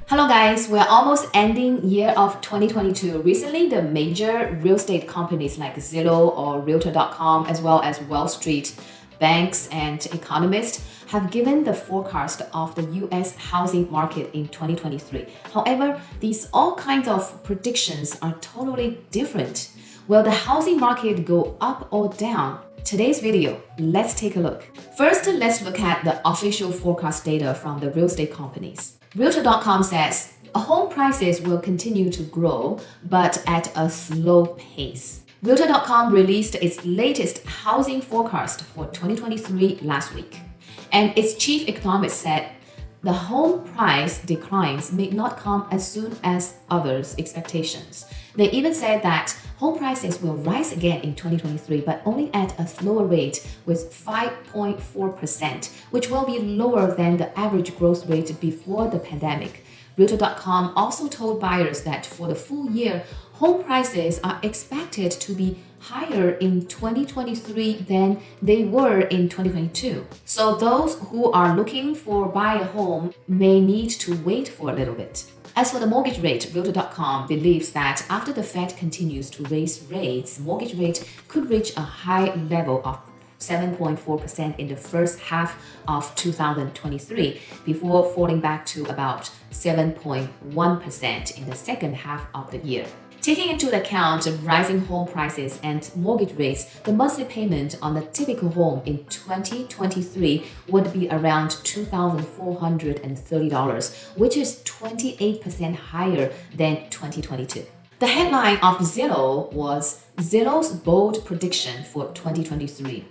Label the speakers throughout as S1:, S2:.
S1: Hello guys, we're almost ending year of 2022. Recently, the major real estate companies like Zillow or Realtor.com, as well as Wall Street, banks and economists have given the forecast of the US housing market in 2023. However, these all kinds of predictions are totally different. Will the housing market go up or down? Today's video, let's take a look. First, let's look at the official forecast data from the real estate companies. Realtor.com says home prices will continue to grow, but at a slow pace. Realtor.com released its latest housing forecast for 2023 last week, and its chief economist said the home price declines may not come as soon as others' expectations. They even said that home prices will rise again in 2023, but only at a slower rate with 5.4%, which will be lower than the average growth rate before the pandemic. Realtor.com also told buyers that for the full year, home prices are expected to be higher in 2023 than they were in 2022. So those who are looking for buy a home may need to wait for a little bit. As for the mortgage rate, Realtor.com believes that after the Fed continues to raise rates, mortgage rate could reach a high level of 7.4% in the first half of 2023 before falling back to about 7.1% in the second half of the year. Taking into account rising home prices and mortgage rates, the monthly payment on a typical home in 2023 would be around $2,430, which is 28% higher than 2022. The headline of Zillow was Zillow's bold prediction for 2023.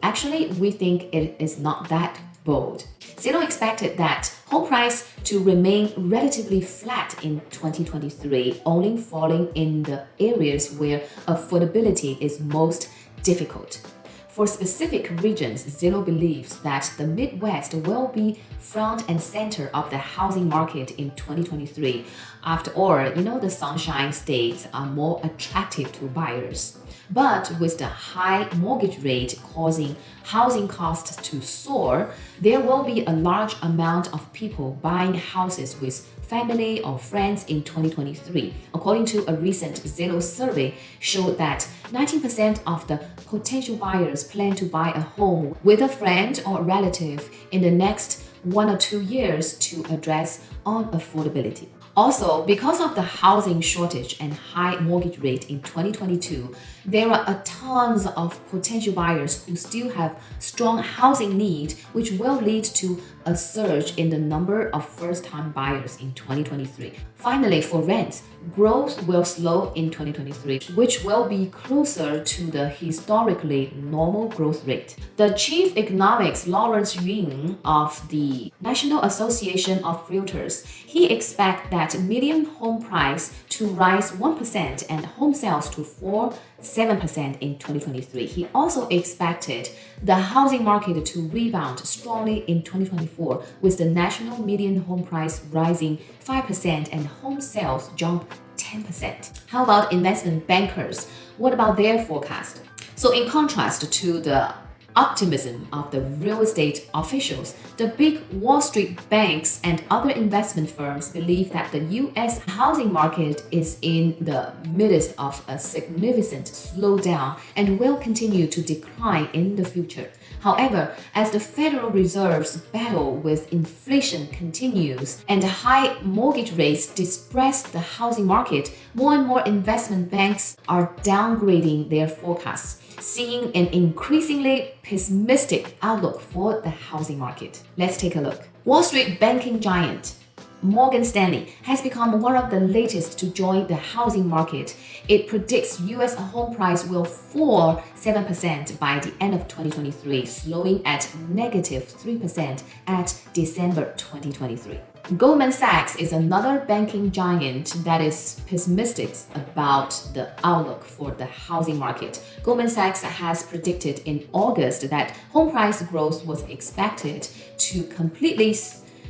S1: Actually, we think it is not that bold. Zillow expected that home price to remain relatively flat in 2023, only falling in the areas where affordability is most difficult. For specific regions, Zillow believes that the Midwest will be front and center of the housing market in 2023. After all, the Sunshine States are more attractive to buyers. But with the high mortgage rate causing housing costs to soar, there will be a large amount of people buying houses with family or friends in 2023. According to a recent Zillow survey, showed that 19% of the potential buyers plan to buy a home with a friend or relative in the next 1 or 2 years to address on affordability. Also, because of the housing shortage and high mortgage rate in 2022, there are a tons of potential buyers who still have strong housing need, which will lead to a surge in the number of first-time buyers in 2023. Finally, for rents, growth will slow in 2023, which will be closer to the historically normal growth rate. The chief economist Lawrence Yun of the National Association of Realtors, he expects that median home price to rise 1% and home sales to fall 7% in 2023. He also expected the housing market to rebound strongly in 2024, with the national median home price rising 5% and home sales jump 10%. How about investment bankers? What about their forecast? So in contrast to the optimism of the real estate officials, the big Wall Street banks and other investment firms believe that the US housing market is in the midst of a significant slowdown and will continue to decline in the future. However, as the Federal Reserve's battle with inflation continues and high mortgage rates depress the housing market, more and more investment banks are downgrading their forecasts, seeing an increasingly pessimistic outlook for the housing market. Let's take a look. Wall Street banking giant Morgan Stanley has become one of the latest to join the housing market. It predicts US home price will fall 7% by the end of 2023, slowing at -3% at December 2023. Goldman Sachs is another banking giant that is pessimistic about the outlook for the housing market. Goldman Sachs has predicted in August that home price growth was expected to completely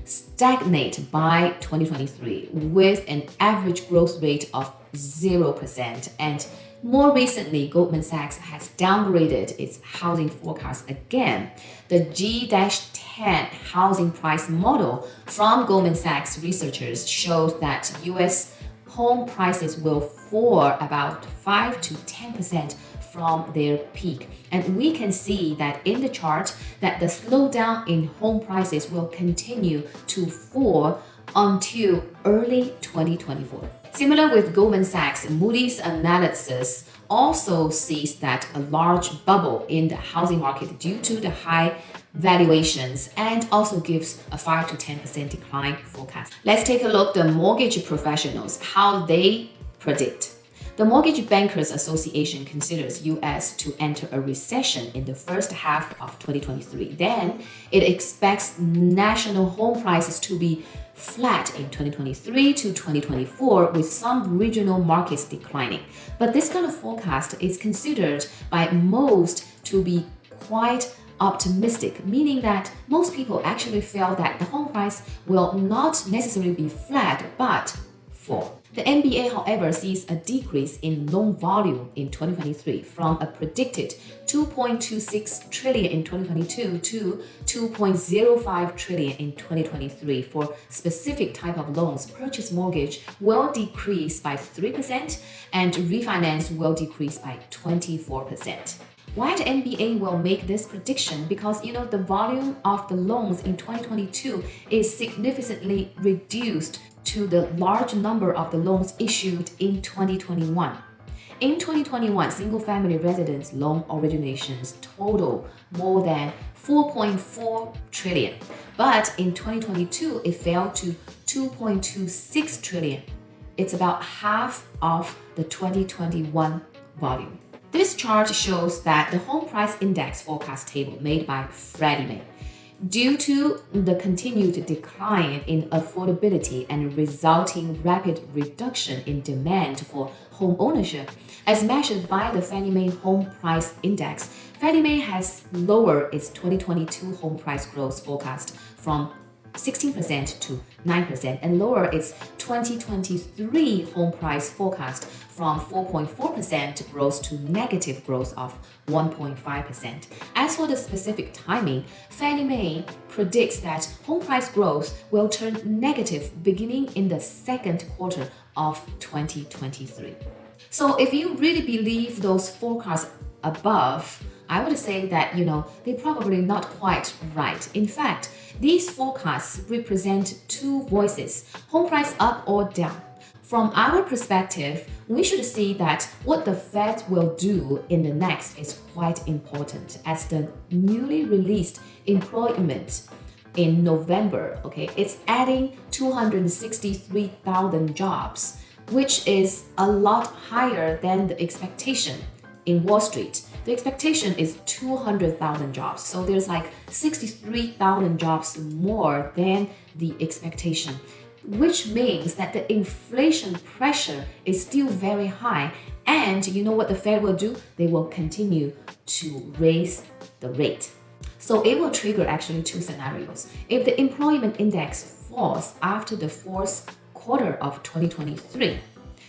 S1: stagnate by 2023, with an average growth rate of 0% and More recently, Goldman Sachs has downgraded its housing forecast again. The G-10 housing price model from Goldman Sachs researchers shows that US home prices will fall about 5 to 10% from their peak. And we can see that in the chart that the slowdown in home prices will continue to fall until early 2024. Similar with Goldman Sachs, Moody's analysis also sees that a large bubble in the housing market due to the high valuations and also gives a 5 to 10% decline forecast. Let's take a look at the mortgage professionals, how they predict. The Mortgage Bankers Association considers US to enter a recession in the first half of 2023. Then it expects national home prices to be flat in 2023 to 2024 with some regional markets declining. But this kind of forecast is considered by most to be quite optimistic, meaning that most people actually feel that the home price will not necessarily be flat but fall. The MBA, however, sees a decrease in loan volume in 2023 from a predicted 2.26 trillion in 2022 to 2.05 trillion in 2023. For specific type of loans, purchase mortgage will decrease by 3% and refinance will decrease by 24%. Why the NBA will make this prediction? Because the volume of the loans in 2022 is significantly reduced to the large number of the loans issued in 2021. In 2021, single-family residence loan originations total more than 4.4 trillion. But in 2022, it fell to 2.26 trillion. It's about half of the 2021 volume. This chart shows that the home price index forecast table made by Freddie Mac. Due to the continued decline in affordability and resulting rapid reduction in demand for home ownership, as measured by the Fannie Mae Home Price Index, Fannie Mae has lowered its 2022 home price growth forecast from 16% to 9% and lower its 2023 home price forecast from 4.4% growth to negative growth of 1.5%. As for the specific timing, Fannie Mae predicts that home price growth will turn negative beginning in the second quarter of 2023. So if you really believe those forecasts above, I would say that, they're probably not quite right. In fact, these forecasts represent two voices, home price up or down. From our perspective, we should see that what the Fed will do in the next is quite important, as the newly released employment in November, it's adding 263,000 jobs, which is a lot higher than the expectation in Wall Street. The expectation is 200,000 jobs. So there's like 63,000 jobs more than the expectation, which means that the inflation pressure is still very high. And you know what the Fed will do? They will continue to raise the rate. So it will trigger actually two scenarios. If the employment index falls after the fourth quarter of 2023,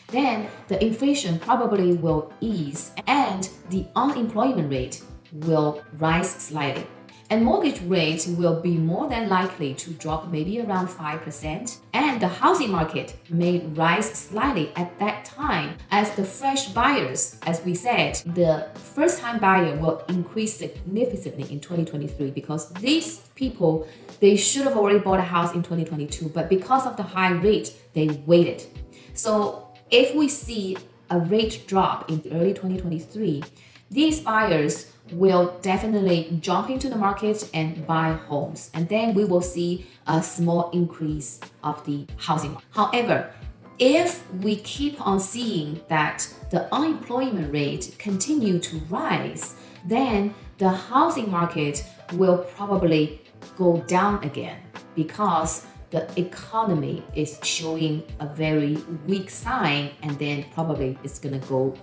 S1: then the inflation probably will ease and the unemployment rate will rise slightly. And mortgage rates will be more than likely to drop maybe around 5%. And the housing market may rise slightly at that time as the fresh buyers, as we said, the first-time buyer will increase significantly in 2023 because these people, they should have already bought a house in 2022, but because of the high rate, they waited. So if we see a rate drop in early 2023, these buyers will definitely jump into the market and buy homes. And then we will see a small increase of the housing market. However, if we keep on seeing that the unemployment rate continue to rise, then the housing market will probably go down again because the economy is showing a very weak sign and then probably it's going to go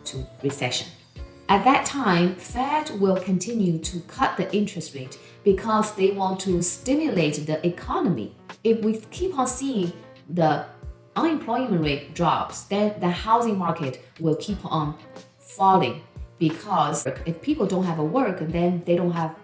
S1: to recession. At that time, Fed will continue to cut the interest rate because they want to stimulate the economy. If we keep on seeing the unemployment rate drops, then the housing market will keep on falling because if people don't have a work, then they don't have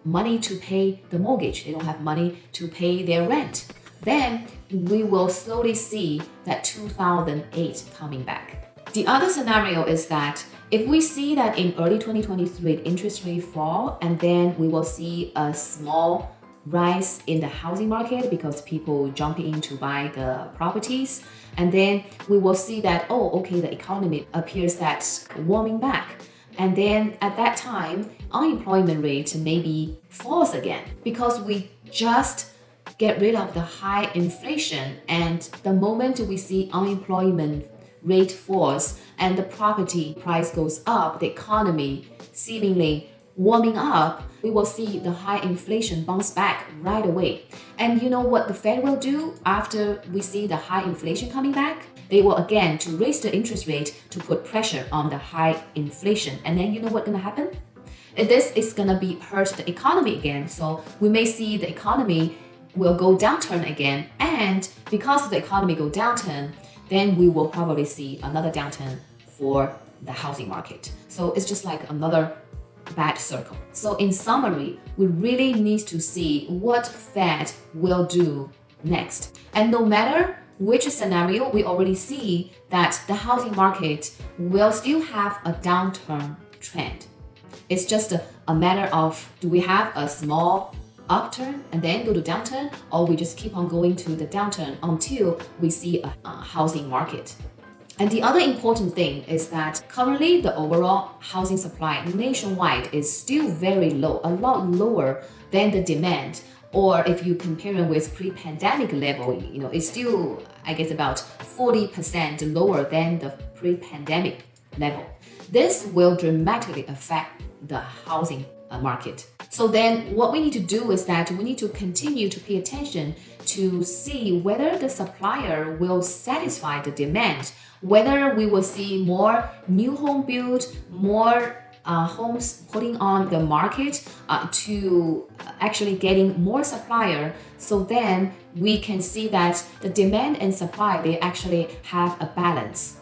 S1: money to pay the mortgage, they don't have money to pay their rent, then we will slowly see that 2008 coming back. The other scenario is that if we see that in early 2023 interest rate fall, and then we will see a small rise in the housing market because people jumping in to buy the properties, and then we will see that, oh, okay, the economy appears that's warming back. And then at that time, unemployment rate maybe falls again because we just get rid of the high inflation. And the moment we see unemployment rate falls and the property price goes up, the economy seemingly warming up, we will see the high inflation bounce back right away. And you know what the Fed will do after we see the high inflation coming back? They will again to raise the interest rate to put pressure on the high inflation. And then you know what's gonna happen? This is gonna be hurt the economy again. So we may see the economy will go downturn again. And because of the economy go downturn, then we will probably see another downturn for the housing market. So it's just like another bad circle. So in summary, we really need to see what Fed will do next. And no matter which scenario, we already see that the housing market will still have a downturn trend. It's just a matter of, do we have a small upturn and then go to downturn, or we just keep on going to the downturn until we see a housing market. And the other important thing is that currently the overall housing supply nationwide is still very low, a lot lower than the demand. Or if you compare it with pre-pandemic level, it's still, I guess, about 40% lower than the pre-pandemic level. This will dramatically affect the housing market. So then what we need to do is that we need to continue to pay attention to see whether the supplier will satisfy the demand, whether we will see more new home built, more homes putting on the market to actually getting more supplier. So then we can see that the demand and supply, they actually have a balance.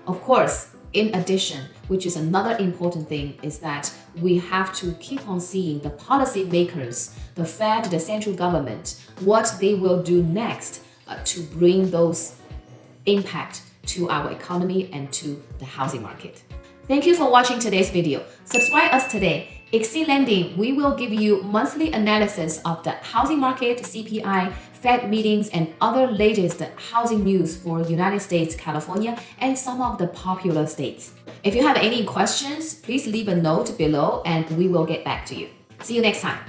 S1: Of course, in addition, which is another important thing, is that we have to keep on seeing the policy makers, the Fed, the central government, what they will do next to bring those impact to our economy and to the housing market. Thank you for watching today's video. Subscribe us today. Exceed Lending, we will give you monthly analysis of the housing market, CPI, Fed meetings, and other latest housing news for United States, California, and some of the popular states. If you have any questions, please leave a note below and we will get back to you. See you next time.